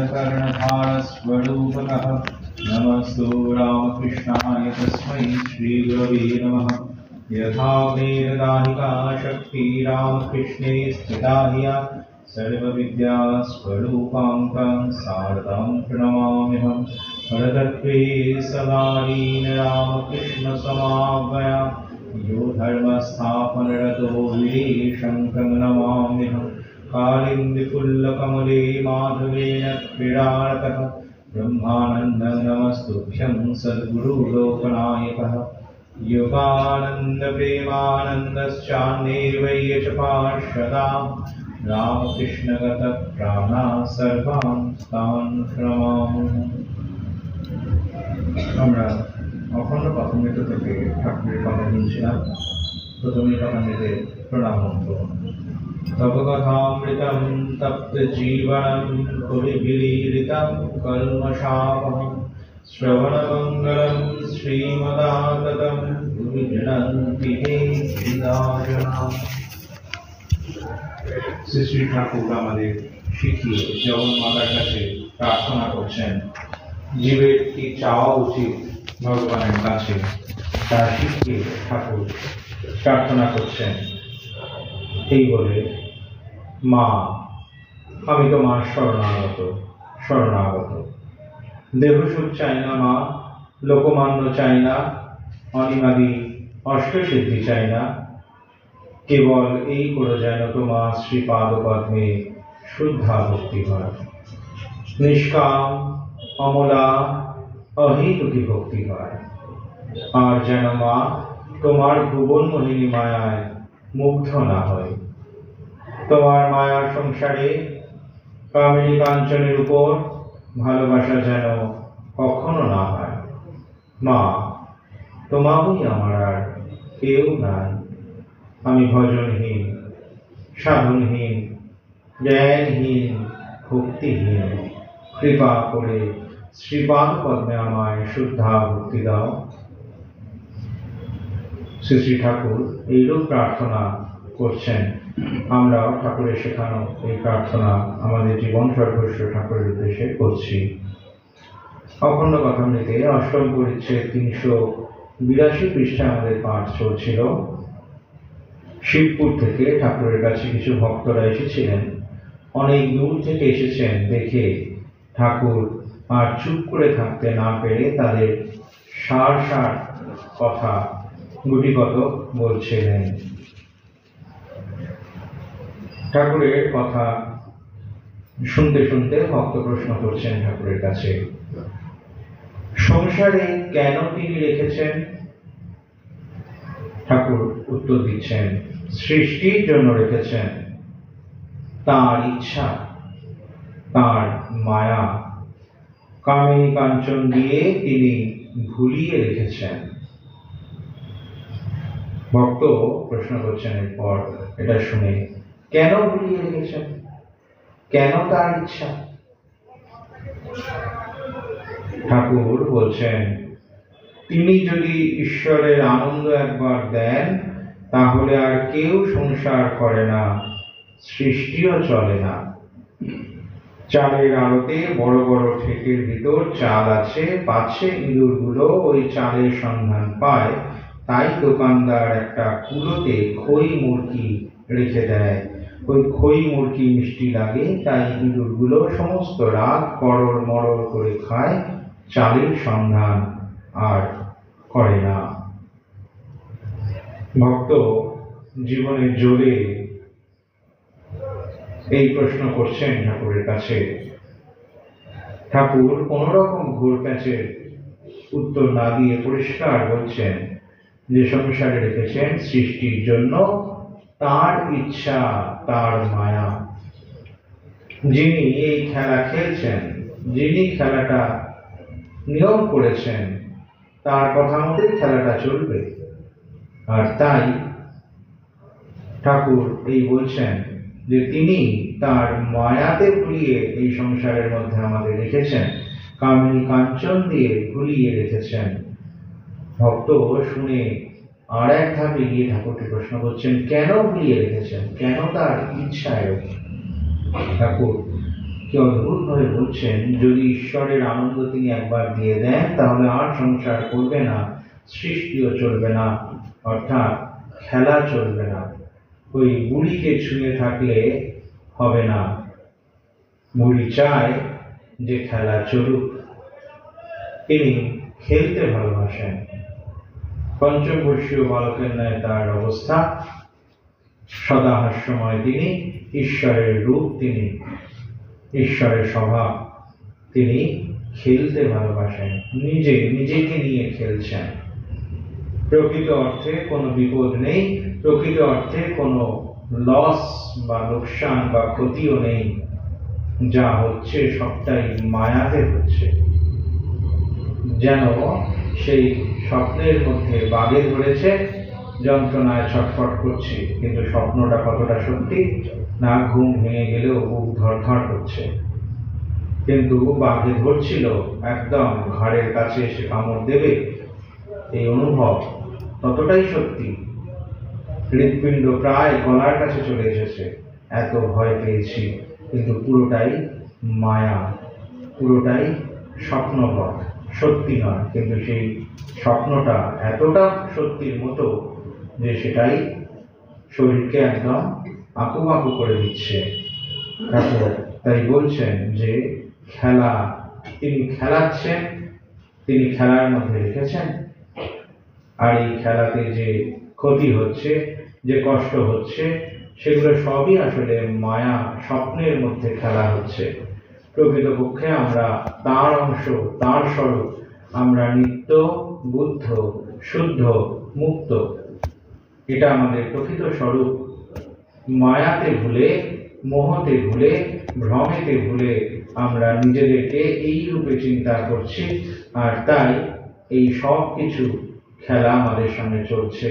कर्णधारस्वरूपतः नमस्तु रामकृष्णाय तस्मै श्रीगुरवे नमः। यथा वेददाहिका शक्ति रामकृष्णे स्थिता ह्य सर्वविद्यास्वरूपां तं शारदां प्रणमाम्यहं। परतत्त्वे सदानीन रामकृष्णसमाज्ञया यो धर्मस्थापनरतो विदेशं तं नमाम्यहं। कालिन्दीफुल्लकमले माधवेन क्रीडारतः ब्रह्मानन्दं नमस्तुभ्यं सद्गुरुलोकनायकः। योगानन्दप्रेमानन्दश्चान्येवै च पार्षदाः रामकृष्णगतप्राणा सर्वान् तान् प्रणमामि। আমরা অখণ্ড প্রাথমিক থেকে ঠাকুরের কথা শুনছিলাম। প্রথমে কথাটিতে প্রণাম মন্ত্র। তব কথামৃতম তপ্ত জীবনম কবিবিলীলিতম কল্মষাপহম শ্রবণমঙ্গলম শ্রীমদানন্দম গুরুজনন্তি হে হৃদয়জনা। শ্রী শ্রী ঠাকুর আমাদের শিখিয়ে জগন্মাতার কাছে প্রার্থনা করছেন জীবের কি চাওয়া উচিত ভগবানের কাছে, তা শিখিয়ে ঠাকুর প্রার্থনা করছেন এই বলে, মা আমি তোমার শরণাগত। দেহসুখ চাই না মা, লোকমান্য চাই না, অনিমাদি অষ্টসিদ্ধি চাই না, কেবল এই করে যেন তোমার শ্রীপাদ পদ্মে শুদ্ধা ভক্তি হয়, নিষ্কাম অমলা অহেতুকী ভক্তি হয়। আর যেন মা তোমার ভুবন মোহিনী মায়ায় মুগ্ধ না হয়। তোমার মায়ার সংসারে কামিনী কাঞ্চনের উপর ভালোবাসা যেন কখনো না হয়। মা তোমাকেই আমার আর কেউ নাই। আমি ভজনহীন, সাধনহীন, জ্ঞানহীন, ভক্তিহীন। কৃপা করে শ্রীপাদ পদ্মে আমায় শুদ্ধা ভক্তি দাও। শ্রী শ্রী ঠাকুর এইরূপ প্রার্থনা করছেন। আমরাও ঠাকুরের শেখানো এই প্রার্থনা আমাদের জীবন সর্বস্ব ঠাকুরের উদ্দেশ্যে করছি। অখণ্ড কথামৃতে অষ্টম পরিচ্ছেদ 382 পৃষ্ঠায় আমাদের পাঠ চলছিল। শিবপুর থেকে ঠাকুরের কাছে কিছু ভক্তরা এসেছিলেন। অনেক দূর থেকে এসেছেন দেখে ঠাকুর আর চুপ করে থাকতে না পেরে তাদের সার কথা গুটিকত বলছিলেন। ঠাকুরের কথা শুনতে শুনতে ভক্ত প্রশ্ন করছেন ঠাকুরের কাছে, সংসারে কেন তিনি রেখেছেন? ঠাকুর উত্তর দিচ্ছেন, সৃষ্টির জন্য রেখেছেন। তার ইচ্ছা, তার মায়া, কামিনী কাঞ্চন দিয়ে তিনি ভুলিয়ে রেখেছেন। ভক্ত প্রশ্ন করছেন এরপর এটা শুনে, কেন ভুলিয়ে রেখেছেন? কেন তার ইচ্ছা? ঠাকুর বলছেন, তিনি যদি ঈশ্বরের আনন্দ একবার দেন তাহলে আর কেউ সংসার করে না, সৃষ্টিও চলে না। চালের আড়তে বড় বড় ঠেকের ভিতর চাল আছে, পাছে ইঁদুরগুলো ওই চালের সন্ধান পায়, তাই দোকানদার একটা কুলোতে খই মুরকি রেখে দেয়। ওই খই মুরকি মিষ্টি লাগে, তাই ইঁদুরগুলো সমস্ত রাত করড় মরড় করে খায়, চালের সন্ধান আর করে না। ভক্ত জীবনে জ্বলে এই প্রশ্ন করছেন ঠাকুরের কাছে। ঠাকুর কোন রকম ঘুর প্যাঁচের উত্তর না দিয়ে পরিষ্কার বলছেন যে সংসারে রেখেছেন সৃষ্টির জন্য, তার ইচ্ছা, তার মায়া। যিনি এই খেলা খেলছেন, যিনি খেলাটা নিয়ম করেছেন, তার কথা মতোই খেলাটা চলবে। আর তাই ঠাকুর এই বলছেন যে তিনি তার মায়াতে ভুলিয়ে এই সংসারের মধ্যে আমাদের রেখেছেন, কামিনী কাঞ্চন দিয়ে ভুলিয়ে রেখেছেন। ভক্ত শুনে আর এক ধাপে গিয়ে ঠাকুরকে প্রশ্ন করছেন, কেন ভুলিয়ে রেখেছেন? কেন তার ইচ্ছা এরকম? ঠাকুর কি অদ্ভুত ভাবে বলছেন, যদি ঈশ্বরের আনন্দ তিনি একবার দিয়ে দেন তাহলে আর সংসার করবে না, সৃষ্টিও চলবে না, অর্থাৎ খেলা চলবে না। ওই বুড়িকে ছুঁয়ে থাকলে হবে না, বুড়ি চায় যে খেলা চলুক, তিনি খেলতে ভালোবাসেন। পঞ্চবর্ষীয় বালকের ন্যায় তার অবস্থা, সদা হাস্যময় তিনি, ঈশ্বরের রূপ তিনি, ঈশ্বরের স্বভাব, তিনি খেলতে ভালোবাসেন, নিজেকে নিয়ে খেলছেন। প্রকৃত অর্থে কোনো বিপদ নেই, প্রকৃত অর্থে কোনো লস বা লোকসান বা ক্ষতিও নেই, যা হচ্ছে সবটাই মায়াতে হচ্ছে। যেন সেই স্বপ্নের মধ্যে বাঘে ধরেছে, যন্ত্রণায় ছটফট করছি, কিন্তু স্বপ্নটা কতটা সত্যি না, ঘুম ভেঙে গেলেও বুক ধরধর করছে, কিন্তু বাঘে ধরছিল, একদম ঘাড়ের কাছে এসে কামড় দেবে, এই অনুভব ততটাই সত্যি। হৃৎপিণ্ড প্রায় গলার কাছে চলে এসেছে, এত ভয় পেয়েছি, কিন্তু পুরোটাই মায়া, পুরোটাই স্বপ্নপথ, সত্যি নয়। কিন্তু সেই স্বপ্নটা এতটা সত্যির মতো যে সেটাই শরীরকে একদম আঁকুবাঁকু করে দিচ্ছে। তাই বলছেন যে খেলা, তিনি খেলাচ্ছেন, তিনি খেলার মধ্যে রেখেছেন, আর এই খেলাতে যে ক্ষতি হচ্ছে, যে কষ্ট হচ্ছে, সেগুলো সবই আসলে মায়া, স্বপ্নের মধ্যে খেলা হচ্ছে। প্রকৃতপক্ষে আমরা তার অংশ, তার স্বরূপ, আমরা নিত্য, বুদ্ধ, শুদ্ধ, মুক্ত, এটা আমাদের প্রকৃত স্বরূপ। মায়াতে ভুলে, মোহতে ভুলে, ভ্রমেতে ভুলে আমরা নিজেদেরকে এই রূপে চিন্তা করছি, আর তাই এই সব কিছু খেলা আমাদের সামনে চলছে।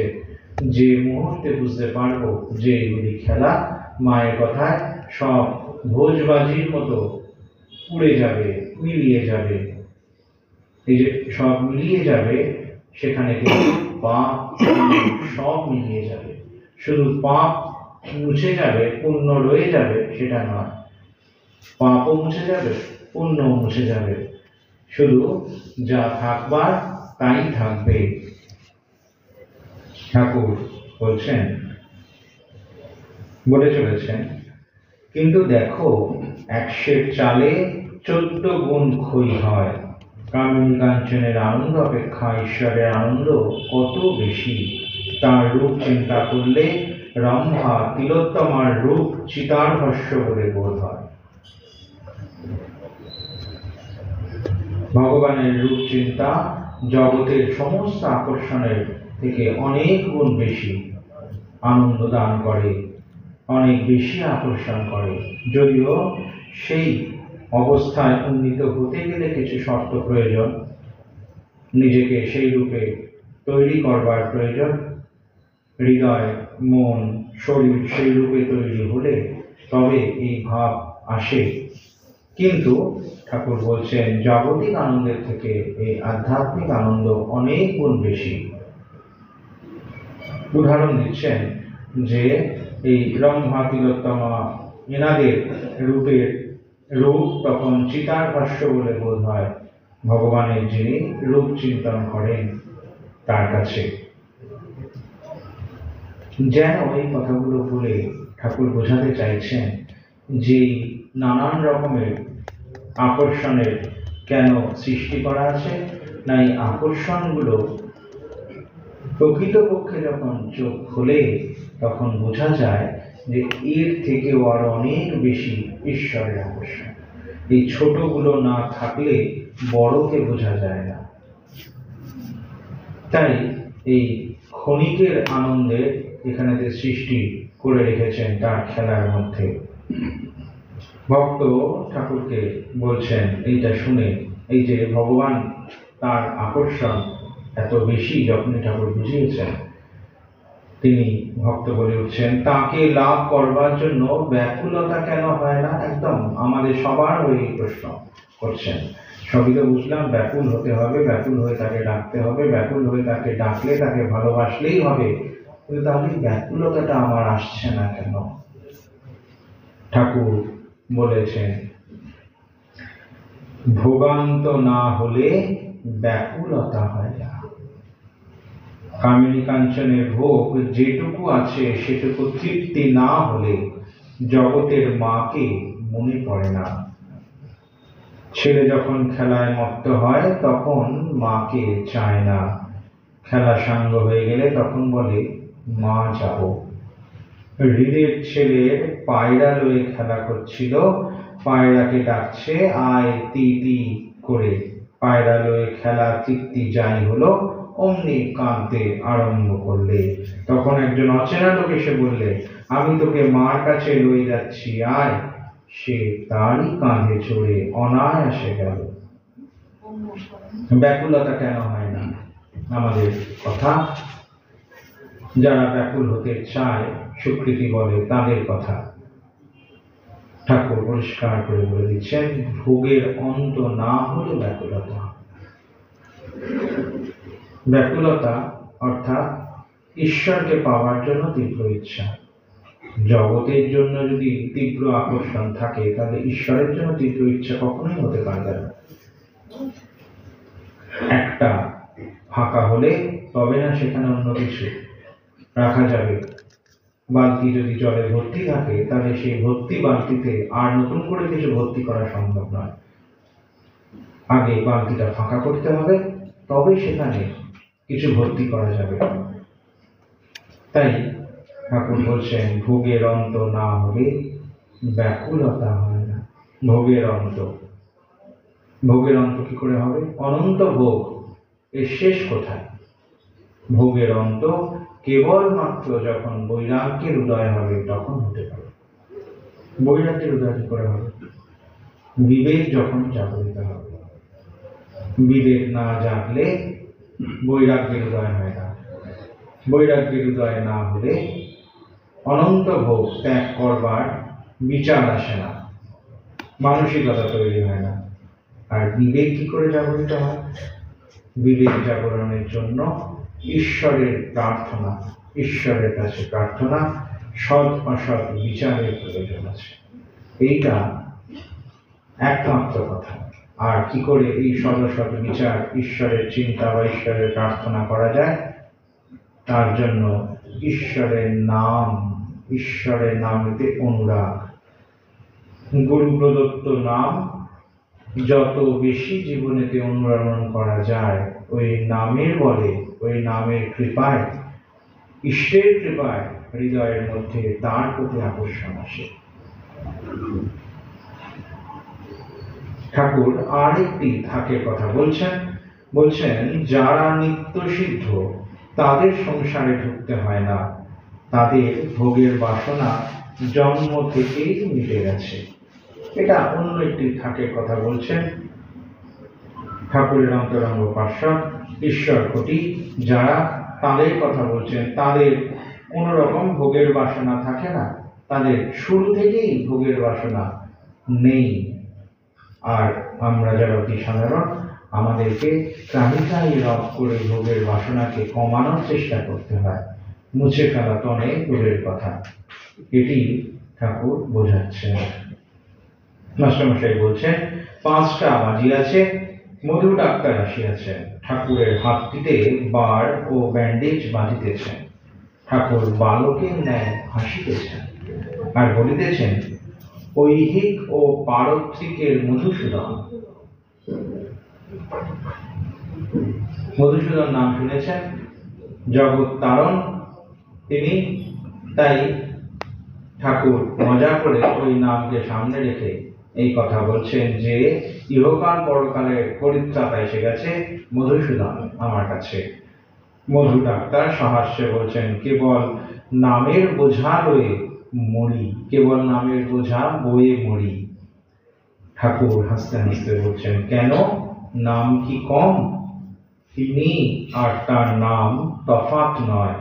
যে মুহূর্তে বুঝতে পারবো যে এগুলি খেলা, মায়ের কথায় সব ভোজবাজির মতো উড়ে যাবে, মিলিয়ে যাবে। এই যে সব মিলিয়ে যাবে, সেখানে কিন্তু পাপ সব মিলিয়ে যাবে। শুধু পাপ মুছে যাবে, পুণ্য রয়ে যাবে সেটা নয়, পাপও মুছে যাবে, পুণ্যও মুছে যাবে, শুধু যা থাকবার তাই থাকবে। ঠাকুর বলছেন, বলে চলেছেন, কিন্তু দেখো 100 চালে 14 গুণ ক্ষয় হয়। কামিনী কাঞ্চনের আনন্দ অপেক্ষা ঈশ্বরের আনন্দ কত বেশি। তার রূপ চিন্তা করলে রম্ভা তিলোত্তমার রূপ চিতার ভস্য বলে বোধ হয়। ভগবানের রূপ চিন্তা জগতের সমস্ত আকর্ষণের থেকে অনেক গুণ বেশি আনন্দ দান করে, অনেক বেশি আকর্ষণ করে। যদিও সেই অবস্থায় উন্নীত হতে গেলে কিছু শর্ত প্রয়োজন, নিজেকে সেই রূপে তৈরি করবার প্রয়োজন, হৃদয়, মন, শরীর সেই রূপে তৈরি হলে তবে এই ভাব আসে। কিন্তু ঠাকুর বলছেন, জাগতিক আনন্দের থেকে এই আধ্যাত্মিক আনন্দ অনেক গুণ বেশি। উদাহরণ দিচ্ছেন যে এই রম্ভা তিলোত্তমা এনাদের রূপ তখন চিতার ভাষ্য বলে বোধ হয় ভগবানের যিনি রূপ চিন্তন করেন তার কাছে। যেন এই কথাগুলো বলে ঠাকুর বোঝাতে চাইছেন যে নানান রকমের আকর্ষণের কেন সৃষ্টি করা আছে, না এই আকর্ষণগুলো প্রকৃতপক্ষে যখন চোখ খোলে তখন বোঝা যায় যে এর থেকেও আরো অনেক বেশি ঈশ্বরের আকর্ষণ। এই ছোটগুলো না থাকলে বড়কে বোঝা যায় না। তাই এই ক্ষণিকের আনন্দের এখানে যে সৃষ্টি করে রেখেছেন তার খেলার মধ্যে। ভক্ত ঠাকুরকে বলছেন এইটা শুনে, এই যে ভগবান তার আকর্ষণ এত বেশি যখনই ঠাকুর বুঝিয়েছেন, তিনি ভক্ত বলে উঠছেন, তাকে লাভ করবার জন্য ব্যাকুলতা কেন হয় না? একদম আমাদের সবার হয়ে প্রশ্ন করছেন। সবই তো বুঝলাম, ব্যাকুল হতে হবে, ব্যাকুল হয়ে তাকে ডাকতে হবে, ব্যাকুল হয়ে তাকে ডাকলে তাকে ভালোবাসলেই হবে, কিন্তু তাহলে ব্যাকুলতাটা আমার আসছে না কেন? ঠাকুর বলেছেন ভোগান্ত না হলে ব্যাকুলতা হয় না। কামিনী কাঞ্চনের ভোগ যেটুকু আছে সেটুকু তৃপ্তি না হলে জগতের মাকে মনে পড়ে না। ছেলে যখন খেলায় মত্ত হয় তখন মাকে চায় না, খেলা সাঙ্গ হয়ে গেলে তখন বলে মা যাব। হৃদের ছেলের পায়রা লয়ে খেলা করছিল, পায়রাকে ডাকছে আয় তি তি করে। পায়রা লয়ে খেলা তৃপ্তি যাই হলো, অমনি কাঁদতে আরম্ভ করলে। তখন একজন অচেনা লোক এসে বললে আমি তোকে মার কাছে লয়ে যাচ্ছি আয়। সে তারই কাঁধে চড়ে অনায়াসে গেল। ব্যাকুলতা কেন হয় না আমাদের কথা? যারা ব্যাকুল হতে চায় স্বীকৃতি বলে তাদের কথা ঠাকুর পরিষ্কার করে বলে দিচ্ছেন, ভোগের অন্ত না হলে ব্যাকুলতা। ব্যাকুলতা অর্থাৎ ঈশ্বরকে পাওয়ার জন্য তীব্র ইচ্ছা। জগতের জন্য যদি তীব্র আকর্ষণ থাকে তাহলে ঈশ্বরের জন্য তীব্র ইচ্ছা কখনোই হতে পারবে না। একটা ফাঁকা হলে তবে না সেখানে অন্য কিছু রাখা যাবে। বালতি যদি জলে ভর্তি থাকে তাহলে সেই ভর্তি বালতিতে আর নতুন করে কিছু ভর্তি করা সম্ভব নয়। আগে বালতিটা ফাঁকা করতে হবে, তবে সেখানে কিছু ভর্তি করা যাবে। তাই ঠাকুর বলছেন ভোগের অন্ত না হলে ব্যাকুলতা হয় না। ভোগের অন্ত, ভোগের অন্ত কি করে হবে? অনন্ত ভোগ, এর শেষ কোথায়? ভোগের অন্ত কেবলমাত্র যখন বৈরাগ্যের উদয় হবে তখন হতে পারে। বৈরাগ্যের উদয় কি করে হবে? বিবেক যখন জাগরিত হবে। বিবেক না জাগলে বৈরাগ্যের উদয় হয় না। বৈরাগ্যের উদয় না হলে অনন্ত ভোগ ত্যাগ করবার বিচার আসে না, মানসিকতা তৈরি হয় না। আর বিবেক কি করে জাগরিত হয়? বিবেক জাগরণের জন্য ঈশ্বরের প্রার্থনা, ঈশ্বরের কাছে প্রার্থনা, সৎ অসৎ বিচারের প্রয়োজন আছে। এইটা একমাত্র কথা। আর কি করে এই সৎ অসৎ বিচার, ঈশ্বরের চিন্তা বা ঈশ্বরের প্রার্থনা করা যায়? তার জন্য ঈশ্বরের নাম, ঈশ্বরের নামেতে অনুরাগ। গুরু প্রদত্ত নাম যত বেশি জীবনেতে অনুরণন করা যায়, ওই নামের বলে, ওই নামের কৃপায়, ঈশ্বরের কৃপায় হৃদয়ের মধ্যে তার প্রতি আকর্ষণ আসে। ঠাকুর আরেকটি থাকের কথা বলছেন যারা নিত্য সিদ্ধ তাদের সংসারে ঢুকতে হয় না, তাদের ভোগের বাসনা জন্ম থেকেই মিটে গেছে। এটা অন্য একটি থাকের কথা বলছেন ঠাকুরের অন্তরঙ্গ পার্শ্বদ ঈশ্বর কোটি, যারা তাদের কথা বলছেন, তাদের কোন রকম ভোগের বাসনা থাকে না, তাদের শুরু থেকেই ভোগের বাসনা নেই। আর আমরা যারা অতি সাধারণ, আমাদেরকে প্রাণিকাই রব করে ভোগের বাসনাকে কমানোর চেষ্টা করতে হয়, মুছে ফেলা তো অনেক দূরের কথা। এটি ঠাকুর বোঝাচ্ছেন। মাস্টারমশাই বলছেন 5টা বাজিয়াছে, মধু ডাক্তার আসিয়াছেন। ঠাকুরের হাতটিতে বার ও ব্যান্ডেজ বাঁধিতেছেন। ঠাকুর বালকের ন্যায় হাসিতেছেন আর বলিতেছেন ঐহিক ও পারত্রিকের মধুসূদন। মধুসূদন নাম শুনেছেন, জগৎ তারণ তিনি। তাই ঠাকুর মজা করে ওই নামকে সামনে রেখে এই কথা বলছেন যে ইহকাল পরকালের পরিত্রাতা এসে গেছে মধুসূদন আমার কাছে। মধু ডাক্তার সহাস্যে বলছেন কেবল নামের বোঝা লয়ে মরি, কেবল নামের বোঝা বয়ে মরি। ঠাকুর হাসতে হাসতে বলছেন কেন, নাম কি কম? তিনি আর তার নাম তফাৎ নয়।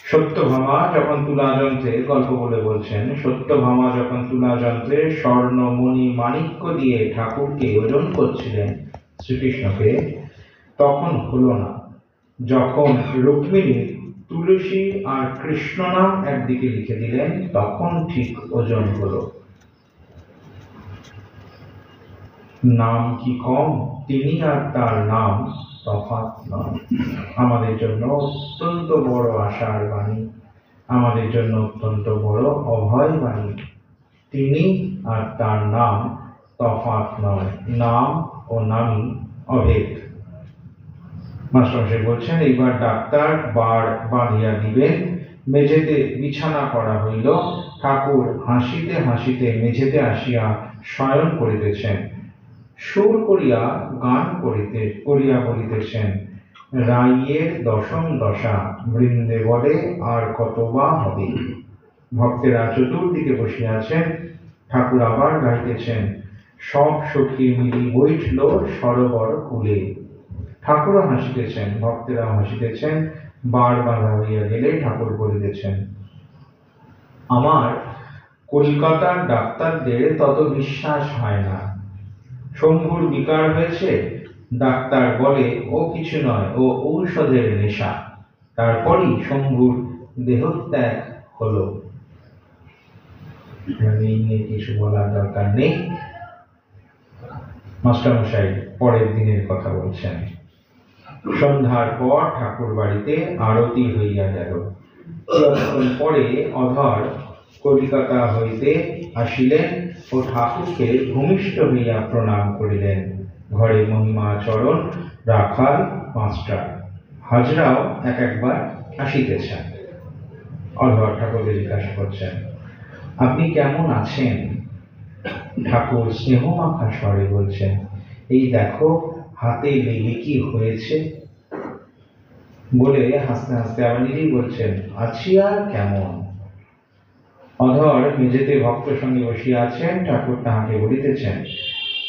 সত্যভামা যখন তুলাযন্ত্রে, গল্প বলে বলছেন, সত্যভামা যখন তুলাযন্ত্রে স্বর্ণ মণি মাণিক্য দিয়ে ঠাকুরকে ওজন করছিলেন শ্রীকৃষ্ণকে, তখন হলো না। যখন রুক্মিণী তুলসী আর কৃষ্ণ নাম একদিকে লিখে দিলেন তখন ঠিক ওজন হলো। নাম কি কম, তিনি আর তার নাম তফাৎ নয়। আমাদের জন্য অত্যন্ত বড় আশার বাণী, আমাদের জন্য অত্যন্ত বড় অভয় বাণী। তিনি আর তার নাম তফাৎ নয়, নাম ও নামই অভেদ। মাস্টারমশাই বলছেন, এইবার ডাক্তার বাড় বাঁধিয়া দিবেন। মেঝেতে বিছানা করা হইল। ঠাকুর হাসিতে হাসিতে মেঝেতে আসিয়া শয়ন করিতেছেন। সুর করিয়া গান করিয়া বলিতেছেন, রাইয়ের দশম দশা বৃন্দে বলে আর কত বা হবে। ভক্তেরা চতুর্দিকে বসিয়া আছেন। ঠাকুর আবার গাইতেছেন, সব সখী মিলি বৈঠল সরোবর কূলে। ঠাকুরও হাসিতেছেন, ভক্তেরাও হাসিতেছেন। বাড় বাঁধা হইয়া গেলে ঠাকুর বলিতেছেন, আমার কলকাতার ডাক্তারদের তত বিশ্বাস হয় না। শম্ভুর বিকার হয়েছে, ডাক্তার বলে ও কিছু নয়, ও ঔষধের নেশা। তারপরই শম্ভুর দেহত্যাগ হলো। এই নিয়ে কিছু বলার দরকার নেই। মাস্টারমশাই পরের দিনের কথা বলছেন। সন্ধ্যার পর ঠাকুর বাড়িতে আরতি হইয়া গেল। কিছুক্ষণ পরে অধর কলিকাতা হইতে আসিলেন ও ঠাকুরকে ভূমিষ্ঠ হইয়া প্রণাম করিলেন। ঘরে মহিমাচরণ, রাখাল, মাস্টার, হাজরাও এক একবার আসিতেছেন। অধর ঠাকুরকে জিজ্ঞাসা করছেন, আপনি কেমন আছেন? ঠাকুর স্নেহমাখা স্বরে বলছেন, এই দেখো হাতে লেগে কি হয়েছে। বলে হাসতে হাসতে আবার নিজেই বলছেন, আছি আর কেমন। অধর মেঝেতে ভক্ত সঙ্গে বসিয়া আছেন। ঠাকুর তাহাকে বলিতেছেন,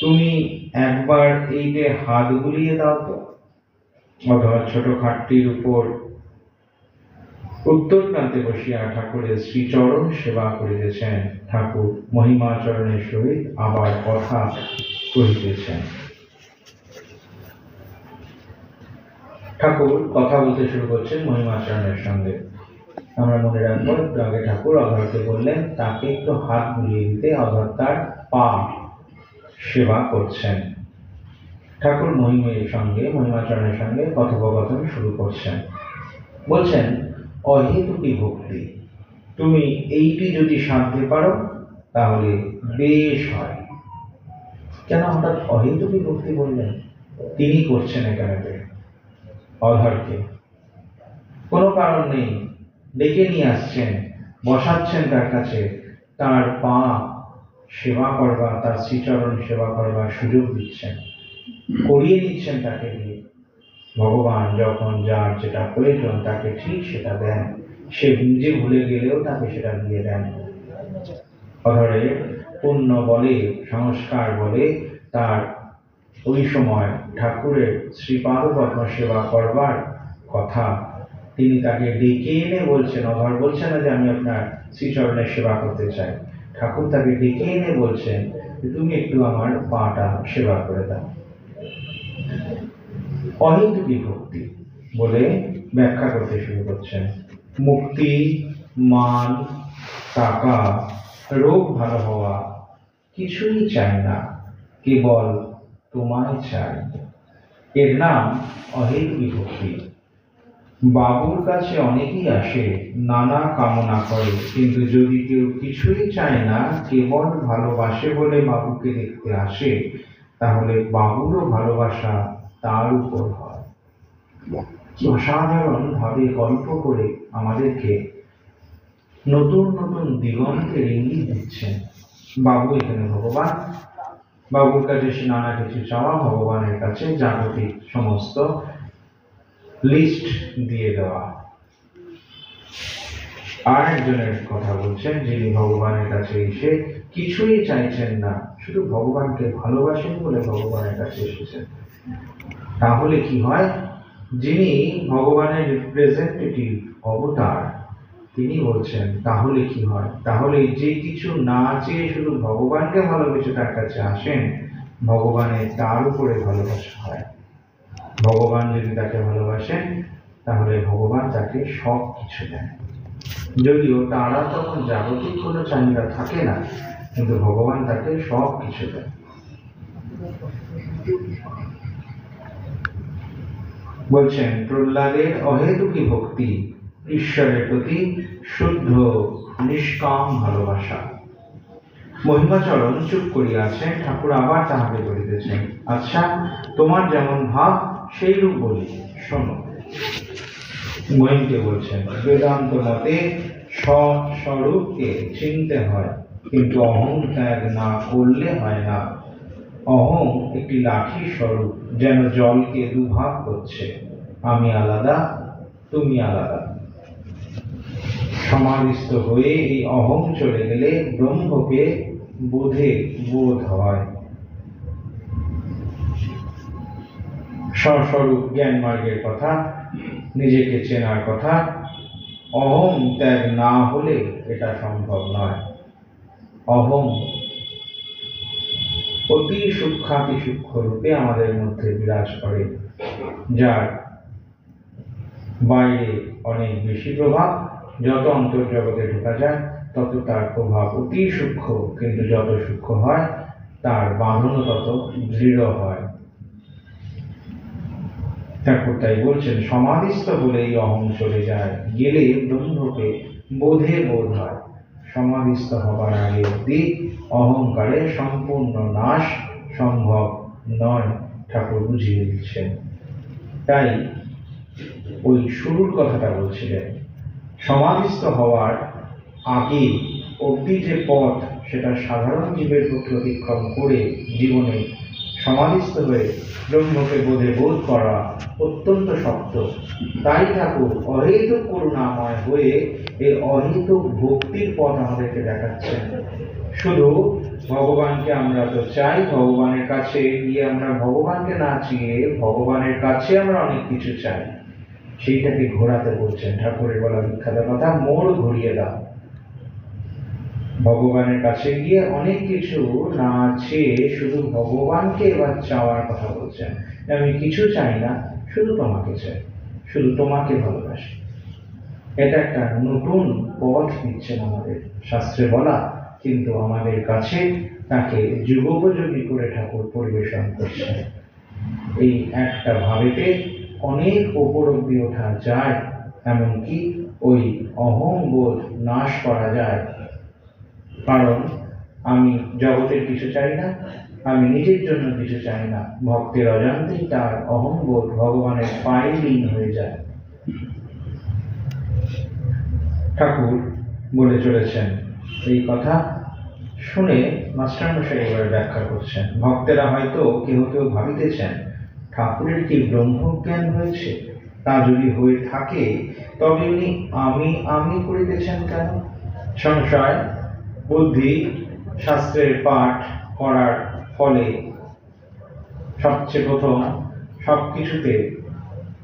তুমি একবার এইটে হাত বুলিয়ে দাও তো। অধর ছোট খাটটির উপর উত্তর প্রান্তে বসিয়া ঠাকুরের শ্রীচরণ সেবা করিতেছেন। ঠাকুর মহিমাচরণের সহিত আবার কথা কহিতেছেন। ঠাকুর কথা বলতে শুরু করছেন মহিমাচরণের সঙ্গে। আমরা মনে রাখবো, আগে ঠাকুর অধরকে বললেন তাকে একটু হাত বুলিয়ে দিতে। অধর তার পা সেবা করছেন। ঠাকুর মহিমাচরণের সঙ্গে কথোপকথন শুরু করছেন। বলছেন, অহেতুকী ভক্তি, তুমি এইটি যদি সাধতে পারো তাহলে বেশ হয়। কেন হঠাৎ অহেতুকী ভক্তি বললেন? তিনি করছেন এখানে অধরকে, কোনো কারণ নেই, ডেকে নিয়ে আসছেন, বসাচ্ছেন তার কাছে, তার পা সেবা করবার, তার শ্রীচরণ সেবা করবার সুযোগ দিচ্ছেন, করিয়ে নিচ্ছেন তাকে দিয়ে। ভগবান যখন যার যেটা প্রয়োজন তাকে ঠিক সেটা দেন, সে নিজে ভুলে গেলেও তাকে সেটা দিয়ে দেন। অধরের পুণ্য বলে, সংস্কার বলে তার ওই সময় ঠাকুরের শ্রীপাদ পদ্ম সেবা করবার কথা। তিনি তাকে ডেকে এনে বলছেন, অধর বলছেন না যে আমি আপনার শ্রীচরণের সেবা করতে চাই। ঠাকুর তাকে ডেকে এনে বলছেন তুমি একটু আমার পাটা সেবা করে দাও। অহেতুকী ভক্তি বলে ব্যাখ্যা করতে শুরু করছেন। মুক্তি, মান, টাকা, রোগ ভালো হওয়া কিছুই চাই না, কেবল তোমায় চাই। এর নাম অহেতুকী ভক্তি। বাবুর কাছে অনেকেই আসে, নানা কামনা করে, কিন্তু যদি কেউ কিছুই চায় না, কেবল ভালোবাসে বলে বাবুকে দেখতে আসে, তাহলে বাবুরও ভালোবাসা তার উপর হয়। অসাধারণ ভাবে গল্প করে আমাদেরকে নতুন নতুন দিগন্তের ইঙ্গিত দিচ্ছেন। বাবু এখানে ভগবান, বাবুর কাছে সে নানা কিছু চাওয়া, ভগবানের কাছে জাগতিক সমস্ত লিস্ট দিয়ে দেওয়া। আর একজনের কথা বলছেন, যিনি ভগবানের কাছে এসে কিছুই চাইছেন না, শুধু ভগবানকে ভালোবাসেন বলে ভগবানের কাছে এসেছেন। তাহলে কি হয়? যিনি ভগবানের রিপ্রেজেন্টেটিভ অবতার, তিনি বলছেন তাহলে কি হয়? তাহলে যে কিছু না চেয়ে শুধু ভগবানকে ভালোবেসে তার কাছে আসেন, ভগবানের তার উপরে ভালোবাসা হয়। ভগবান যদি তাকে ভালোবাসেন তাহলে ভগবান তাকে সব কিছু দেন। যদিও তারা তখন জাগতিক কোনো চাহিদা থাকে না, কিন্তু ভগবান তাকে সব কিছু দেন। বলছেন প্রহ্লাদের অহেতুকী ভক্তি, ঈশ্বরের প্রতি শুদ্ধ নিষ্কাম ভালোবাসা। মহিমাচরণ চুপ করিয়া আছেন। ঠাকুর আবার তাহাকে বলিতেছেন, আচ্ছা তোমার যেমন ভাব সেই রূপ বলি, শোনো। মহিমকে বলছেন, বেদান্ত মতে স্বস্বরূপকে চিনতে হয়, কিন্তু অহং ত্যাগ না করলে হয় না। অহং একটি লাঠি স্বরূপ, যেন জলকে দুভাগ করছে, আমি আলাদা, তুমি আলাদা। সমাধিস্থ হয়ে এই অহং চলে গেলে ব্রহ্মকে বোধ হয়। স্বস্বরূপ জ্ঞান মার্গের কথা, নিজেকে চেনার কথা, অহং ত্যাগ না হলে এটা সম্ভব নয়। অহং অতি সূক্ষ্মাতি সূক্ষ্ম রূপে আমাদের মধ্যে বিরাজ করে, যার বাইরে অনেক বেশি প্রভাব। যত অন্তর্জগতে ঢোকা যায় তত তার প্রভাব অতি সূক্ষ্ম, কিন্তু যত সূক্ষ্ম হয় তার বাঁধনও তত দৃঢ় হয়। ঠাকুর তাই বলছেন, সমাধিস্থ হলে এই অহং চলে যায়, গেলে ব্রহ্মকে বোধ হয়। সমাধিস্থ হবার আগে অবধি অহংকারের সম্পূর্ণ নাশ সম্ভব নয়, ঠাকুর বুঝিয়ে দিচ্ছেন। তাই ওই শুরুর কথাটা বলছিলেন, সমাধিস্থ হওয়ার আগে অবধি যে পথ, সেটা সাধারণ জীবের পক্ষে অতিক্রম করে জীবনে সমাধিস্থ হয়ে ব্রহ্মকে বোধ করা অত্যন্ত শক্ত। তাই ঠাকুর অহেতুক করুণাময় হয়ে এই অহেতুক ভক্তির পথ আমাদেরকে দেখাচ্ছেন। শুধু ভগবানকে আমরা তো চাই, ভগবানের কাছে গিয়ে আমরা ভগবানকে না চেয়ে ভগবানের কাছে আমরা অনেক কিছু চাই, সেইটাকে ঘোরাতে বলছেন। ঠাকুরের বলা বিখ্যাত কথা, মোড় ঘুরিয়ে দাও। ভগবানের কাছে গিয়ে অনেক কিছু না চেয়ে শুধু ভগবানকে এবার চাওয়ার কথা বলছেন। আমি কিছু চাই না, শুধু তোমাকে চাই, শুধু তোমাকে ভালোবাসি। এটা একটা নতুন পথ দিচ্ছেন আমাদের, শাস্ত্রে বলা, কিন্তু আমাদের কাছে তাকে যুগোপযোগী করে ঠাকুর পরিবেশন করছেন। এই একটা ভাবেতে অনেক ওপর অব্দি ওঠা যায়, এমনকি ওই অহংবোধ নাশ করা যায়। কারণ আমি জগতের কিছু চাই না, আমি নিজের জন্য কিছু চাই না, ভক্তের অজান্তেই তার অহংবোধ ভগবানের পায়ে লীন হয়ে যায়। ঠাকুর বলে চলেছেন এই কথা শুনে মাস্টারমশাই এবার ব্যাখ্যা করছেন। ভক্তেরা হয়তো কেউ কেউ ভাবিতেছেন, ঠাকুরের কি ব্রহ্মজ্ঞান হয়েছে? তা যদি হয়ে থাকে তবে উনি আমি করিতেছেন কেন? সংশয় বুদ্ধি শাস্ত্রের পাঠ করার ফলে সবচেয়ে প্রথম সবকিছুতে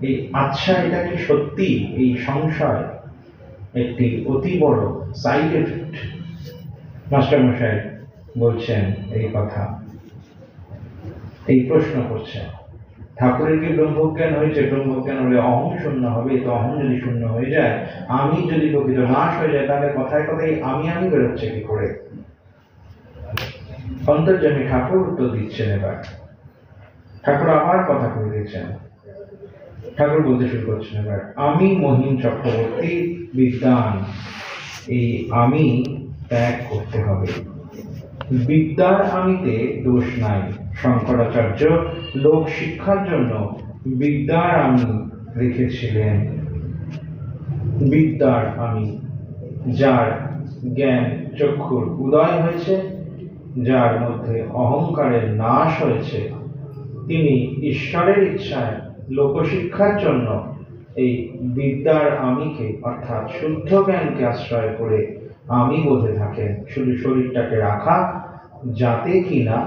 এই আচ্ছা এটা কি সত্যি, এই সংশয় একটি অতি বড় সাইড এফেক্ট। মাস্টারমশাই বলছেন এই কথা, এই প্রশ্ন করছেন, ঠাকুরের কি ব্রহ্মজ্ঞান হয়েছে? ব্রহ্মজ্ঞান হলে অহং শূন্য হবে, তো অহং যদি শূন্য হয়ে যায়, আমি যদি প্রকৃত নাশ হয়ে যায়, তাহলে কথায় কথায় আমি বেরোচ্ছে কি করে? অন্তর্যামী ঠাকুর উত্তর দিচ্ছেন। এবার ঠাকুর আবার কথা কয়ে দিচ্ছেন। ঠাকুর বলতে শুরু করছেন এবার, আমি মহিম চক্রবর্তী বিদ্বান, এই আমি ত্যাগ করতে হবে। বিদ্যার আমিতে দোষ নাই। শঙ্করাচার্য লোক শিক্ষার জন্য বিদ্যার আমি রেখেছিলেন। বিদ্যার আমি, যার জ্ঞান চক্ষুর উদয় হয়েছে, যার মধ্যে অহংকারের নাশ হয়েছে, তিনি ঈশ্বরের ইচ্ছায় লোকশিক্ষার জন্য এই বিদ্যার আমিকে অর্থাৎ শুদ্ধ জ্ঞানকে আশ্রয় করে আমি বোধে থাকেন। শুধু শরীরটাকে রাখা, যাতে কিনা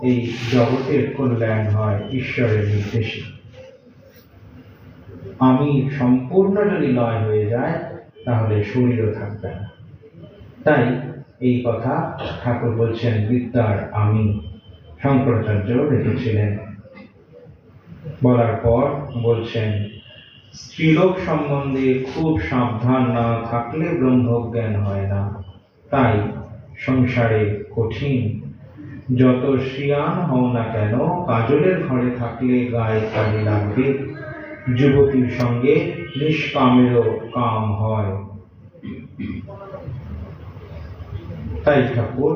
এই জগতের কল্যাণ হয় ঈশ্বরের নির্দেশে। আমি সম্পূর্ণ যদি লয় হয়ে যায়, তাহলে শরীরও থাকবে না। তাই এই কথা ঠাকুর বলছেন, বিদ্যার আমি শঙ্করাচার্য রেখেছিলেন। বলার পর বলছেন, স্ত্রীলোক সম্বন্ধে খুব সাবধান না থাকলে ব্রহ্মজ্ঞান হয় না। তাই সংসারে কঠিন, যত শিয়ান হও না কেন, কাজলের ঘরে থাকলে গায়ে কালি লাগবে। যুবতীর সঙ্গে নিষ্কামেরও কাম হয়। তাই ঠাকুর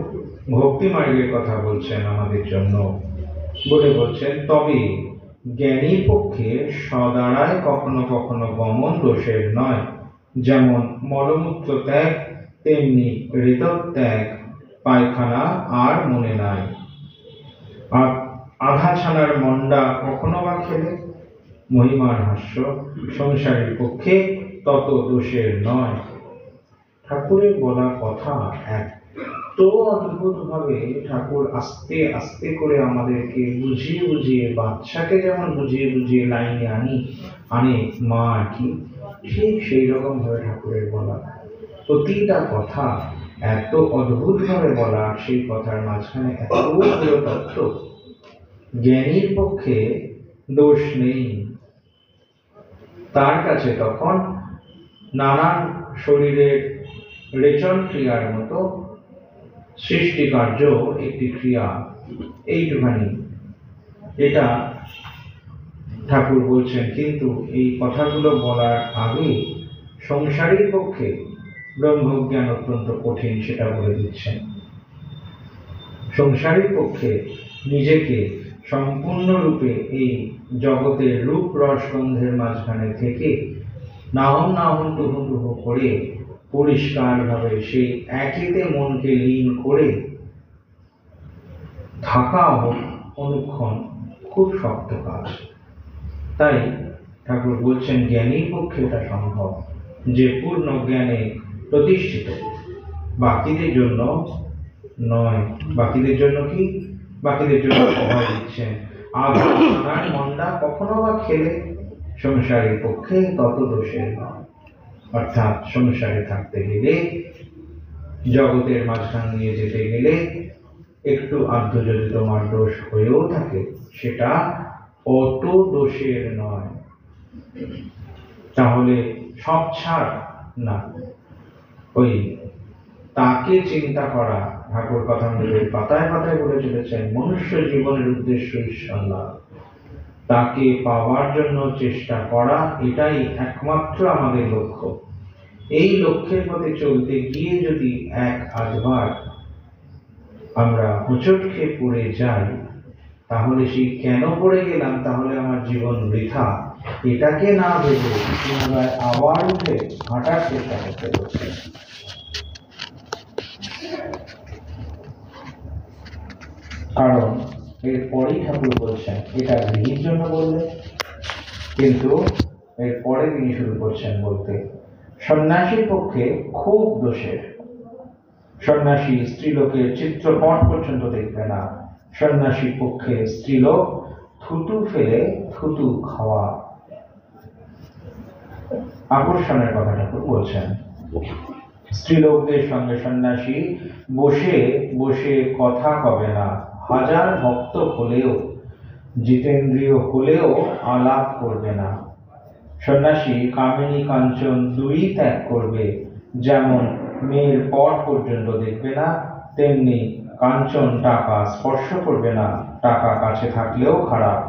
ভক্তি মার্গের কথা বলছেন আমাদের জন্য, বলে বলছেন, তবে জ্ঞানীর পক্ষে সদারায় কখনো কখনো গমন দোষের নয়। যেমন মলমূত্র ত্যাগ, তেমনি ঋতত্যাগ, পায়খানা আর মনে নাই। আধা ছানার মন্ডা কখনো বা খেলে, মহিমার হাস্য, সংসারের পক্ষে তত দোষের নয়। ঠাকুরের বলা কথা এত অদ্ভুত ভাবে ঠাকুর আস্তে আস্তে করে আমাদেরকে বুঝিয়ে বুঝিয়ে, বাচ্চাকে যেমন বুঝিয়ে বুঝিয়ে লাইনে আনে মা আর কি, ঠিক সেই রকম ভাবে ঠাকুরের বলা প্রতিটা কথা এত অদ্ভুত ভাবে বলা, সেই কথার মাঝখানে এত তত্ত্ব। জ্ঞানীর পক্ষে দোষ নেই, তার কাছে তখন নানান শরীরের রেচন ক্রিয়ার মতো সৃষ্টি কার্য একটি ক্রিয়া, এইটুখানি। এটা ঠাকুর বলছেন। কিন্তু এই কথাগুলো বলার আগে সংসারীর পক্ষে ব্রহ্মজ্ঞান অত্যন্ত কঠিন, সেটা বলে দিচ্ছেন। সংসারীর পক্ষে নিজেকে সম্পূর্ণরূপে এই জগতের রূপ রস গন্ধের মাঝখানে থেকে নাহম নাহম টুহু টুহু করে পরিষ্কার ভাবে সেই একেতে মনকে লীন করে থাকা অনুক্ষণ খুব শক্ত কাজ। তাই ঠাকুর বলছেন জ্ঞানীর পক্ষে এটা সম্ভব, যে পূর্ণ জ্ঞানে প্রতিষ্ঠিত, বাকিদের জন্য নয়। বাকিদের জন্য কি? বাকিদের জন্য ভয় দিচ্ছেন। আধার মন্ডা কখনো বা খেলে, সংসারের পক্ষে তত দোষের নয়। অর্থাৎ সংসারে থাকতে গেলে, জগতের মাঝখান দিয়ে যেতে গেলে একটু আধটু যদি তোমার দোষ হয়েও থাকে, সেটা অত দোষের নয়। তাহলে সব ছাড় না, ওই তাকে চিন্তা করা। ঠাকুর কথা মধ্যে পাতায় পাতায় বলে চলেছেন, মনুষ্য জীবনের উদ্দেশ্য ঈশ্বর লাভ, তাকে পাওয়ার জন্য চেষ্টা করা, এটাই একমাত্র আমাদের লক্ষ্য। এই লক্ষ্যের পথে চলতে গিয়ে যদি এক আধবার আমরা হোঁচট খেয়ে পড়ে যাই, তাহলে সেই কেন পড়ে গেলাম, তাহলে আমার জীবন বৃথা, এটাকে না ভেবে পুনরায় আবার উঠে হাঁটার চেষ্টা করতে হচ্ছে। কারণ এরপরেই ঠাকুর বলছেন, এটা গৃহীর জন্য বললেন, কিন্তু এরপরে তিনি শুরু করছেন বলতে সন্ন্যাসীর পক্ষে খুব দোষের। সন্ন্যাসী স্ত্রীলোকের চিত্রপট পর্যন্ত দেখবে না। সন্ন্যাসীর পক্ষে স্ত্রীলোক থুতু ফেলে থুতু খাওয়া। আকর্ষণের কথা ঠাকুর বলছেন। স্ত্রীলোকদের সঙ্গে সন্ন্যাসী বসে বসে কথা কবে না, হাজার ভক্ত হলেও, জিতেন্দ্রীয় হলেও আলাপ করবে না। সন্ন্যাসী কামিনী কাঞ্চন দুই ত্যাগ করবে। যেমন মেয়ের পট পর্যন্ত দেখবে না, তেমনি কাঞ্চন টাকা স্পর্শ করবে না। টাকা কাছে থাকলেও খারাপ,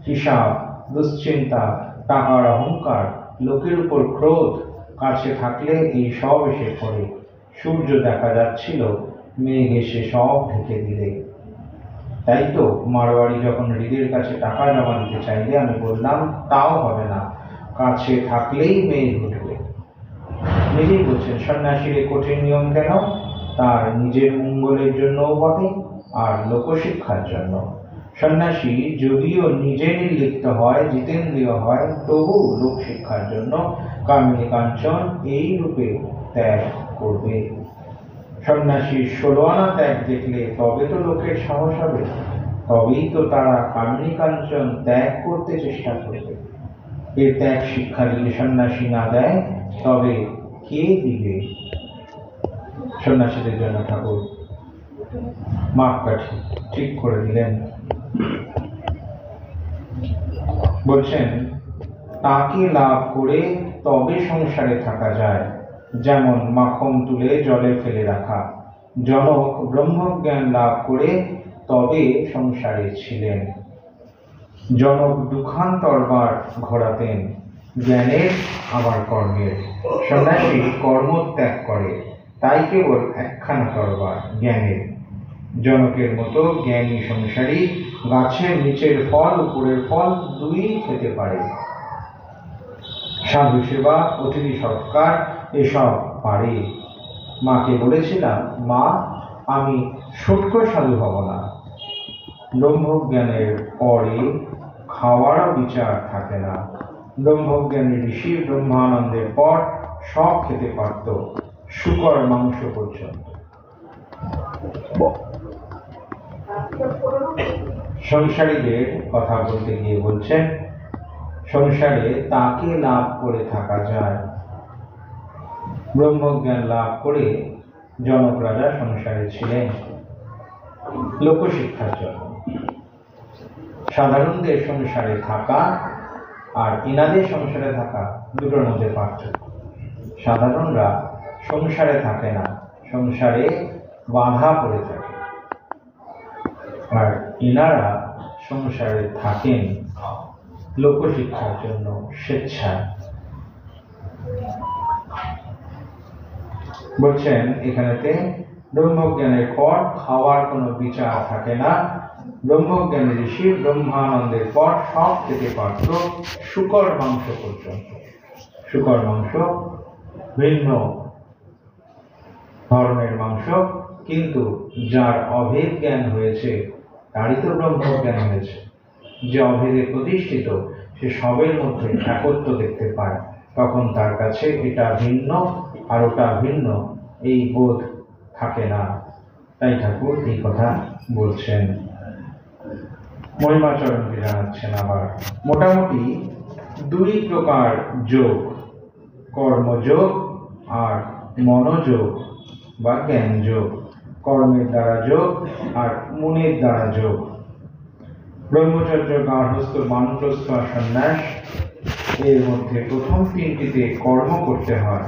হিসাব, দুশ্চিন্তা, টাকার অহংকার, লোকের উপর ক্রোধ কাছে থাকলে এই সব এসে পড়ে। সূর্য দেখা যাচ্ছিল, মেঘ এসে সব ঢেকে দিলে। তাই তো মারোয়ারি যখন হৃদের কাছে টাকা জমা দিতে চাইলে আমি বললাম তাও হবে না, কাছে থাকলেই মেঘ উঠবে। নিজেই বলছেন সন্ন্যাসীর কঠিন নিয়ম কেন? তার নিজের মঙ্গলের জন্যও বটে, আর লোকশিক্ষার জন্য। সন্ন্যাসী যদিও নিজে নির্লিপ্ত হয়, জিতেন্দ্রীয় হয়, তবু লোকশিক্ষার জন্য কামিনী কাঞ্চন এই রূপে ত্যাগ করবে। সন্ন্যাসীর 16 আনা ত্যাগ দেখলে তবে তো লোকের সাহস হবে, তবেই তো তারা কামিনী কাঞ্চন ত্যাগ করতে চেষ্টা করবে। এ ত্যাগ শিক্ষা যদি সন্ন্যাসী না দেয়, তবে কে দিবে? সন্ন্যাসীদের জন্য ঠাকুর মাপকাঠি ঠিক করে দিলেন। বলছেন তাকে লাভ করে তবে সংসারে থাকা যায়। যেমন মাখন তুলে জলে ফেলে রাখা। জনক ব্রহ্মজ্ঞান লাভ করে তবে সংসারে ছিলেন। জনক দুখান তরবার ঘোরাতেন, জ্ঞানের আবার কর্মের। সন্ন্যাসী কর্ম ত্যাগ করে, তাই কেবল একখানা তরবার জ্ঞানের। জনকের মতো জ্ঞানী সংসারী গাছের নিচের ফল উপরের ফল দুই খেতে পারে। সাধু সেবা, অতিথি সৎকার এসব পারে। মাকে বলেছিলাম, মা আমি সূক্ষ্ম সাধু হব না। ব্রহ্মজ্ঞানের পরে খাওয়ারও বিচার থাকে না। ব্রহ্মজ্ঞানী ঋষি ব্রহ্মানন্দের পর সব খেতে পারত, শূকর মাংস পর্যন্ত। সংসারীদের কথা বলতে গিয়ে বলছেন, সংসারে তাকে লাভ করে থাকা যায়। ব্রহ্মজ্ঞান লাভ করে জনক রাজা সংসারে ছিলেন লোকশিক্ষার জন্য। সাধারণদের সংসারে থাকা আর এনাদের সংসারে থাকা দুটোর মধ্যে পার্থক্য। সাধারণরা সংসারে থাকে না, সংসারে বাধা পড়ে থাকে, আর এনারা সংসারে থাকেন লোকশিক্ষার জন্য স্বেচ্ছায়। বলছেন এখানেতে ব্রহ্মজ্ঞানের পর খাওয়ার কোনো বিচার থাকে না। ব্রহ্মজ্ঞানী ঋষি ব্রহ্মানন্দের পর সব খেতে পারত, শূকর মাংস পর্যন্ত। শূকর মাংস ভিন্ন ধরনের মাংস, কিন্তু যার অভেদ জ্ঞান হয়েছে তারই তো ব্রহ্মজ্ঞান হয়েছে। যে অভেদে প্রতিষ্ঠিত সে সবের মধ্যে একত্ব দেখতে পায়, তখন তার কাছে এটা ভিন্ন আর ওটা ভিন্ন এই বোধ থাকে না। তাই ঠাকুর এই কথা বলছেন। মহিমাচরণকে জানাচ্ছেন আবার, মোটামুটি দুই প্রকার যোগ, কর্মযোগ আর মনোযোগ বা জ্ঞান যোগ। কর্মের দ্বারা যোগ আর মনের দ্বারা যোগ। ব্রহ্মচর্য, গার্হস্থ্য, বানপ্রস্থ আর সন্ন্যাস, এর মধ্যে প্রথম তিনটিতে কর্ম করতে হয়।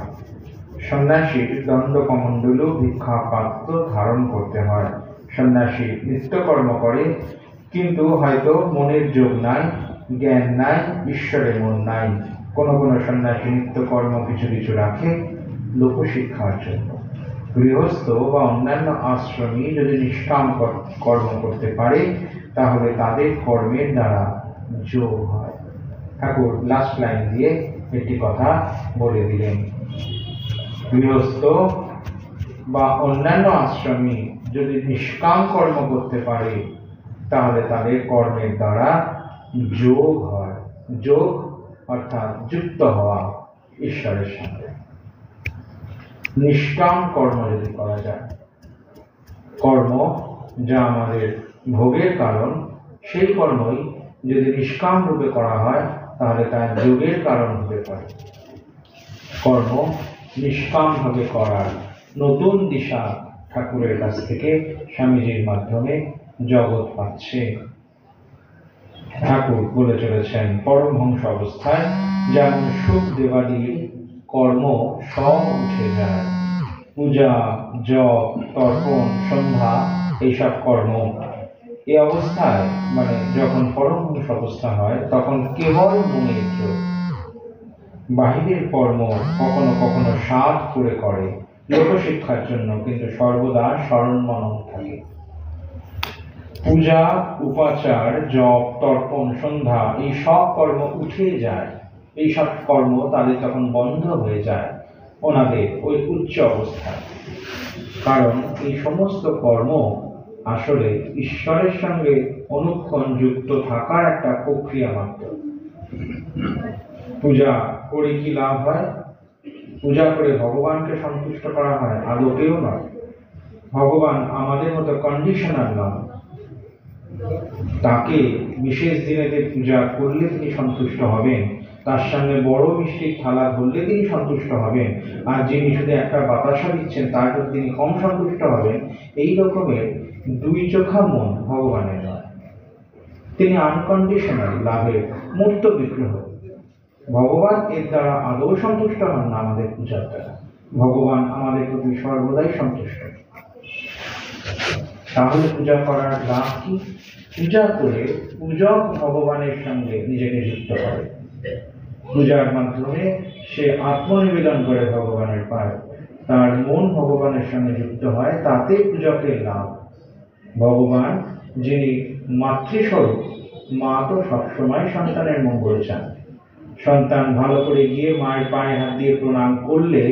সন্ন্যাসীর দণ্ডকমণ্ডলু ভিক্ষা পাত্র ধারণ করতে হয়। সন্ন্যাসী নিত্যকর্ম করে, কিন্তু হয়তো মনের যোগ নাই, জ্ঞান নাই, ঈশ্বরের মন নাই। কোনো কোনো সন্ন্যাসী নিত্যকর্ম কিছু কিছু রাখে লোকশিক্ষার জন্য। গৃহস্থ বা অন্যান্য আশ্রমী যদি নিষ্কাম কর্ম করতে পারে, তাহলে তাদের কর্মের দ্বারা যোগ হয়। ঠাকুর লাস্ট লাইন দিয়ে একটি কথা বলে দিলেন, গৃহস্থ বা অন্যান্য আশ্রমী যদি নিষ্কাম কর্ম করতে পারে, তাহলে তাদের কর্মের দ্বারা যোগ হয়। যোগ অর্থাৎ যুক্ত হওয়া ঈশ্বরের সঙ্গে। নিষ্কাম কর্ম যদি করা যায়, কর্ম যা আমাদের ভোগের কারণ, সেই কর্মই যদি নিষ্কাম রূপে করা হয়, তাহলে তার যোগের কারণ হতে পারে। কর্ম নিষ্কামভাবে করার নতুন দিশা ঠাকুরের কাছ থেকে স্বামীজির মাধ্যমে জগৎ পাচ্ছে। ঠাকুর বলে চলেছেন, পরমহংস অবস্থায় যেমন সুখ দেবাদির কর্ম সব উঠে যায়। পূজা, জপ, তর্পণ, সন্ধ্যা, এইসব কর্ম এই অবস্থায়, মানে যখন পরমহংস অবস্থা হয়, তখন কেবল মনের যোগ। বাহিরের কর্ম কখনো কখনো সাধ করে লোকশিক্ষার জন্য, কিন্তু সর্বদা স্মরণমনন থাকে। পূজা, উপাচার, জপ, তর্পণ, সন্ধ্যা এই সব কর্ম উঠে যায়। এই সব কর্ম তাদের তখন বন্ধ হয়ে যায় ওনাদের ওই উচ্চ অবস্থায়। কারণ এই সমস্ত কর্ম আসলে ঈশ্বরের সঙ্গে অনুক্ষণ যুক্ত থাকার একটা প্রক্রিয়া মাত্র। পূজা করে কি লাভ হয়? পূজা করে ভগবানকে সন্তুষ্ট করা হয়? আদৌতেও নয়। ভগবান আমাদের মতো কন্ডিশনাল নয়। তাকে বিশেষ দিনেতে পূজা করলে তিনি সন্তুষ্ট হবেন, তার সঙ্গে বড় মিষ্টির থালা ধরলে তিনি সন্তুষ্ট হবেন, আর যিনি শুধু একটা বাতাসা দিচ্ছেন তার প্রতি তিনি কম সন্তুষ্ট হবেন। এই রকমের দুই চোখা মন ভগবানের নয়। তিনি আনকন্ডিশনাল লাভের মূর্ত বিগ্রহ। ভগবান এর দ্বারা আদৌ সন্তুষ্ট হন না আমাদের পূজার দ্বারা। ভগবান আমাদের প্রতি সর্বদাই সন্তুষ্ট। তাহলে পূজা করার লাভ কি? পূজা করে পূজক ভগবানের সঙ্গে নিজেকে যুক্ত করে। পূজার মাধ্যমে সে আত্মনিবেদন করে ভগবানের পায়, তার মন ভগবানের সঙ্গে যুক্ত হয়, তাতে পূজকের লাভ। ভগবান যিনি মাতৃস্বরূপ, মা তো সবসময় সন্তানের মঙ্গল চান। সন্তান ভালো করে গিয়ে মায়ের পায়ে হাত দিয়ে প্রণাম করলে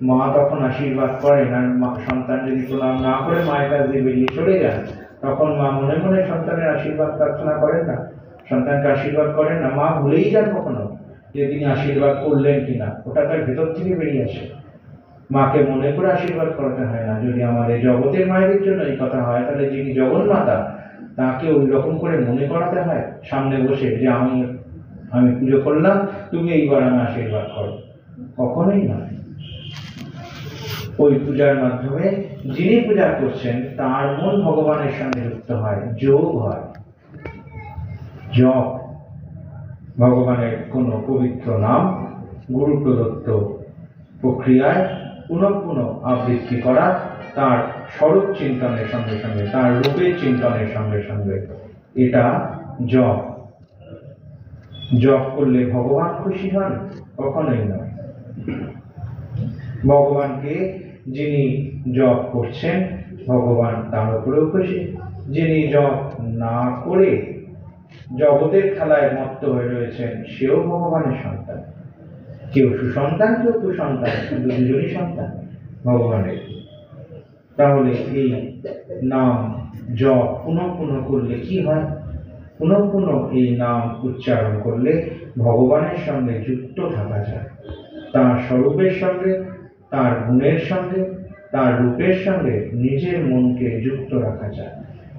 মা তখন আশীর্বাদ করেন, আর সন্তান যদি প্রণাম না করে মায়ের কাছ দিয়ে বেরিয়ে চলে যান, তখন মা মনে মনে সন্তানের আশীর্বাদ প্রার্থনা করেন না, সন্তানকে আশীর্বাদ করেন না। মা ভুলেই যান কখনো যে তিনি আশীর্বাদ করলেন কিনা, ওটা তার ভেতর থেকে বেরিয়ে আসে। মাকে মনে করে আশীর্বাদ করাতে হয় না। যদি আমাদের জগতের মায়েদের জন্য এই কথা হয়, তাহলে যিনি জগন্মাতা তাকে ওই রকম করে মনে করাতে হয় সামনে বসে যে আমি পুজো করলাম, তুমি এইবার আমি আশীর্বাদ করো। কখনোই নয়। ওই পূজার মাধ্যমে যিনি পূজা করছেন তার মন ভগবানের সঙ্গে যুক্ত হয়, যোগ হয়। জপ ভগবানের কোন পবিত্র নাম গুরু প্রদত্ত প্রক্রিয়ায় পুনঃ পুনঃ আবৃত্তি করা, তার স্বরূপ চিন্তনের সঙ্গে সঙ্গে, তার রূপের চিন্তনের সঙ্গে সঙ্গে, এটা জপ। জপ করলে ভগবান খুশি হন? কখনোই নয়। ভগবানকে যিনি জপ করছেন ভগবান তার উপরেও খুশি। যিনি জপ না করে জগতের খেলায় মত্ত হয়ে রয়েছেন সেও ভগবানের সন্তান। কেউ সুসন্তান, কেউ কুসন্তান, কিন্তু দুজনই সন্তান ভগবানের। তাহলে এই নাম জপ পুনঃ পুনঃ করলে কি হয়? পুনঃ পুনঃ এই নাম উচ্চারণ করলে ভগবানের সঙ্গে যুক্ত থাকা যায়, তার স্বরূপের সঙ্গে, তার গুণের সঙ্গে, তার রূপের সঙ্গে নিজের মনকে যুক্ত রাখা যায়।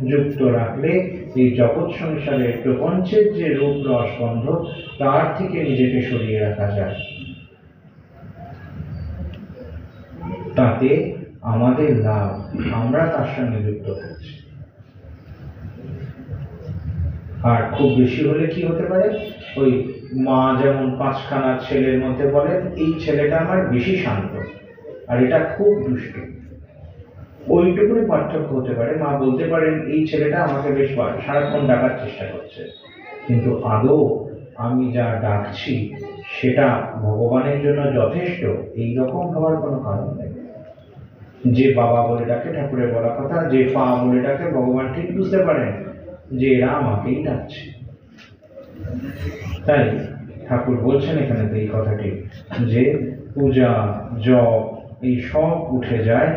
যুক্ত রাখলে এই জগৎ সংসারের প্রপঞ্চের যে রূপ রস গন্ধ, তার থেকে নিজেকে সরিয়ে রাখা যায়। তাতে আমাদের লাভ, আমরা তার সঙ্গে যুক্ত হচ্ছি। আর খুব বেশি হলে কি হতে পারে? ওই মা যেমন পাঁচখানা ছেলের মধ্যে বলেন এই ছেলেটা আমার বেশি শান্ত আর এটা খুব দুষ্ট, ওইটুকুনি পার্থক্য হতে পারে। মা বলতে পারেন এই ছেলেটা আমাকে বেশ সারাক্ষণ ডাকার চেষ্টা করছে, কিন্তু আদৌ আমি যা ডাকছি সেটা ভগবানের জন্য যথেষ্ট, এইরকম হওয়ার কোনো কারণ নেই। যে বাবা বলে ডাকে ঠাকুরের বলা কথা, যে পা বলে ডাকে ভগবান ঠিক বুঝতে পারেন যে এরা আমাকেই ডাকছে। তাই ঠাকুর বলছেন এখানে এই কথাটি যে পূজা জপ এই সব উঠে যায়,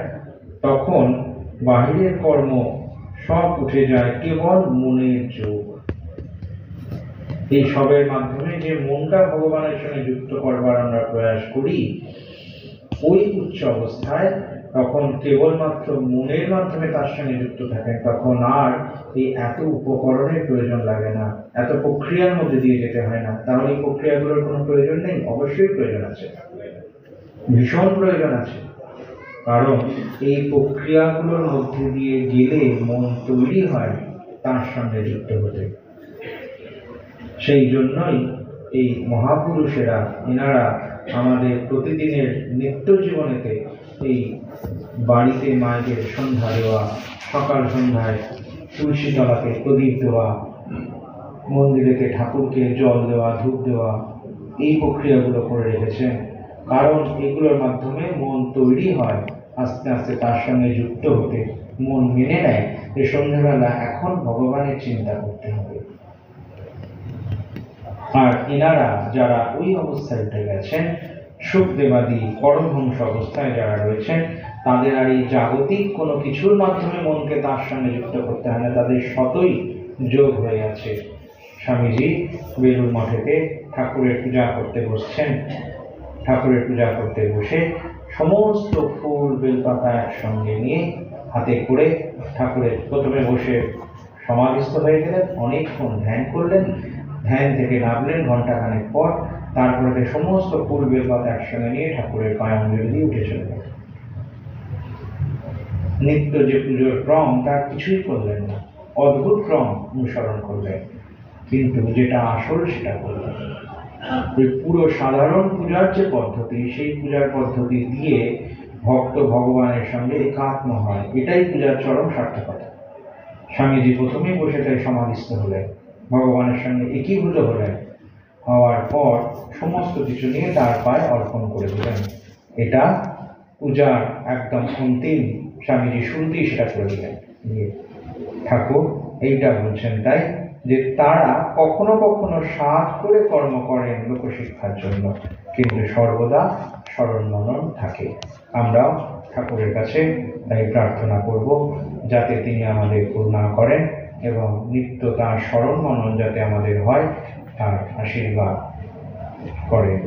তখন বাহিরের কর্ম সব উঠে যায়, কেবল মনের যোগ। এই সবের মাধ্যমে যে মনটা ভগবানের সঙ্গে যুক্ত করবার আমরা প্রয়াস করি, ওই উচ্চ অবস্থায় তখন কেবলমাত্র মনের মাধ্যমে তার সঙ্গে যুক্ত থাকেন, তখন আর এই এত উপকরণের প্রয়োজন লাগে না, এত প্রক্রিয়ার মধ্যে দিয়ে যেতে হয় না। তাহলে এই প্রক্রিয়াগুলোর কোনো প্রয়োজন নেই? অবশ্যই প্রয়োজন আছে, ভীষণ প্রয়োজন আছে। কারণ এই প্রক্রিয়াগুলোর মধ্যে দিয়ে গেলে মন তৈরি হয় তার সঙ্গে যুক্ত হতে। সেই জন্যই এই মহাপুরুষেরা, এনারা আমাদের প্রতিদিনের নিত্য জীবনেতে এই বাড়িতে মায়েদের সন্ধ্যা দেওয়া, সকাল সন্ধ্যায় তুলসী তলাতে প্রদীপ দেওয়া, মন্দিরেতে ঠাকুরকে জল দেওয়া, ধূপ দেওয়া, এই প্রক্রিয়াগুলো করে রেখেছেন। কারণ এগুলোর মাধ্যমে মন তৈরি হয় আস্তে আস্তে তার সঙ্গে যুক্ত হতে। মন মেনে নেয় যে সন্ধ্যাবেলা এখন ভগবানের চিন্তা করতে হবে। আর এনারা যারা ওই অবস্থায় উঠে গেছেন, সুখদেবাদী পরমহংস অবস্থায় যারা রয়েছেন, তাদের আর এই জাগতিক কোনো কিছুর মাধ্যমে মনকে তার সঙ্গে যুক্ত করতে হয় না, তাদের স্বতই যোগ হয়ে আছে। স্বামীজি বেলুড় মঠেতে ঠাকুরের পূজা করতে বসছেন। ঠাকুরের পূজা করতে বসে সমস্ত ফুল বেলপাতা একসঙ্গে নিয়ে হাতে করে ঠাকুরের প্রথমে বসে সমাধিস্থ হয়ে গেলেন, অনেকক্ষণ ধ্যান করলেন, ধ্যান থেকে নামলেন ঘণ্টাখানেক পর, তারপরে সমস্ত ফুল বেলপাতা একসঙ্গে নিয়ে ঠাকুরের পায়ে অঞ্জলি দিয়ে উঠে চলে গেলেন। নিত্য যে পুজোর ক্রম তার কিছুই করলেন না, অদ্ভুত ক্রম অনুসরণ করলেন, কিন্তু যেটা আসল সেটা করলেন। ওই পুরো সাধারণ পূজার যে পদ্ধতি, সেই পূজার পদ্ধতি দিয়ে ভক্ত ভগবানের সঙ্গে একাত্ম হয়, এটাই পূজার চরম সার্থকতা। স্বামীজি প্রথমেই বসে তাই সমাধিস্থ হলেন, ভগবানের সঙ্গে একীভূত হলেন, হওয়ার পর সমস্ত কিছু নিয়ে তার পায়ে অর্পণ করে দিলেন। এটা পূজার একদম অন্তিম, স্বামীজি শুরুতেই সেটা করে দিলেন। ঠাকুর এইটা বলছেন তাই যে তারা কখনো কখনো সাধ করে কর্ম করেন লোকশিক্ষার জন্য, কিন্তু সর্বদা স্মরণ মনন থাকে। আমরাও ঠাকুরের কাছে তাই প্রার্থনা করব যাতে তিনি আমাদের করুণা করেন এবং নিত্য তার স্মরণ মনন যাতে আমাদের হয়, তার আশীর্বাদ করেন।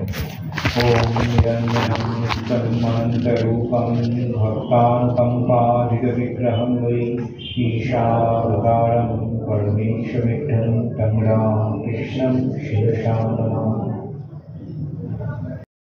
ওম নিরঞ্জনম নিত্যমান্তরূপম ভক্তানুকম্পাধিতবিগ্রহং বৈ ঈশাবতারং পরমেশ্বরবিগ্রহং तं রামকৃষ্ণं শিরসা নমামि।